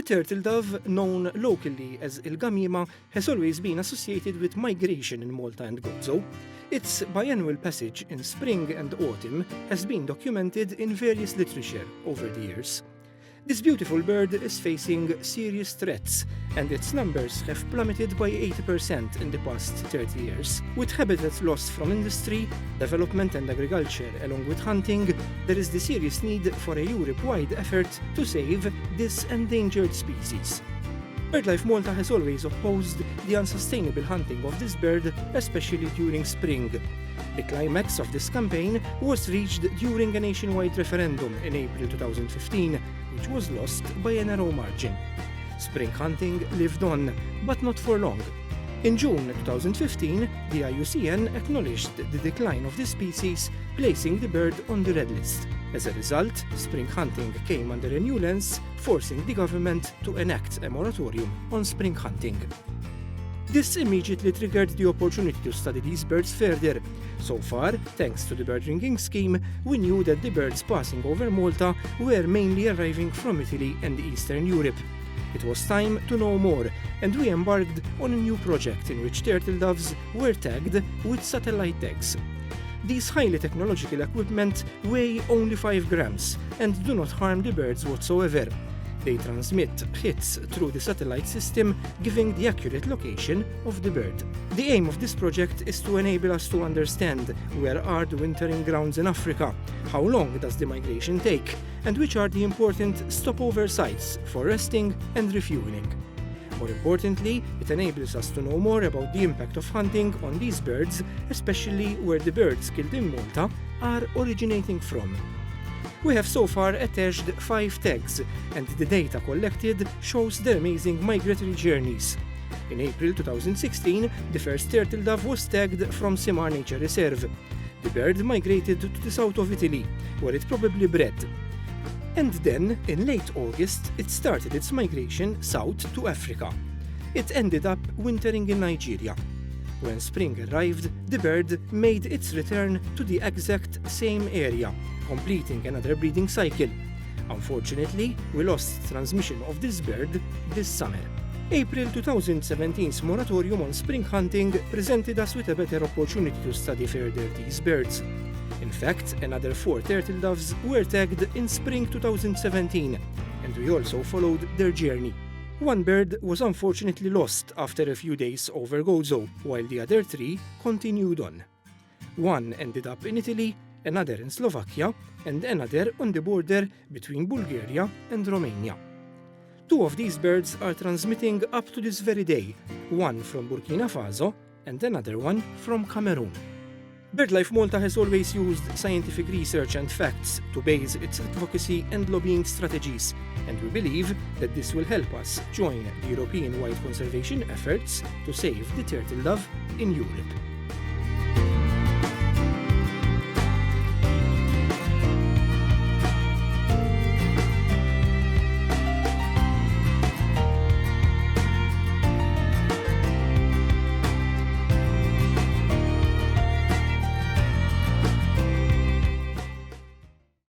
turtle dove, known locally as il-gamima, has always been associated with migration in Malta and Gozo. Its biannual passage in spring and autumn has been documented in various literature over the years. This beautiful bird is facing serious threats, and its numbers have plummeted by 80% in the past 30 years. With habitat loss from industry, development and agriculture, along with hunting, there is the serious need for a Europe-wide effort to save this endangered species. Birdlife Malta has always opposed the unsustainable hunting of this bird, especially during spring. The climax of this campaign was reached during a nationwide referendum in April 2015, which was lost by a narrow margin. Spring hunting lived on, but not for long. In June 2015, the IUCN acknowledged the decline of the species, placing the bird on the red list. As a result, spring hunting came under a new lens, forcing the government to enact a moratorium on spring hunting. This immediately triggered the opportunity to study these birds further. So far, thanks to the bird ringing scheme, we knew that the birds passing over Malta were mainly arriving from Italy and Eastern Europe. It was time to know more, and we embarked on a new project in which turtle doves were tagged with satellite tags. These highly technological equipment weigh only 5 grams and do not harm the birds whatsoever. They transmit hits through the satellite system, giving the accurate location of the bird. The aim of this project is to enable us to understand where are the wintering grounds in Africa, how long does the migration take, and which are the important stopover sites for resting and refueling. More importantly, it enables us to know more about the impact of hunting on these birds, especially where the birds killed in Malta are originating from. We have so far attached 5 tags, and the data collected shows their amazing migratory journeys. In April 2016, the first turtle dove was tagged from Simar Nature Reserve. The bird migrated to the south of Italy, where it probably bred. And then, in late August, it started its migration south to Africa. It ended up wintering in Nigeria. When spring arrived, the bird made its return to the exact same area, completing another breeding cycle. Unfortunately, we lost transmission of this bird this summer. April 2017's moratorium on spring hunting presented us with a better opportunity to study further these birds. In fact, another 4 turtle doves were tagged in spring 2017, and we also followed their journey. One bird was unfortunately lost after a few days over Gozo, while the other 3 continued on. One ended up in Italy, another in Slovakia, and another on the border between Bulgaria and Romania. 2 of these birds are transmitting up to this very day, one from Burkina Faso and another one from Cameroon. Birdlife Malta has always used scientific research and facts to base its advocacy and lobbying strategies, and we believe that this will help us join the European-wide conservation efforts to save the turtle dove in Europe.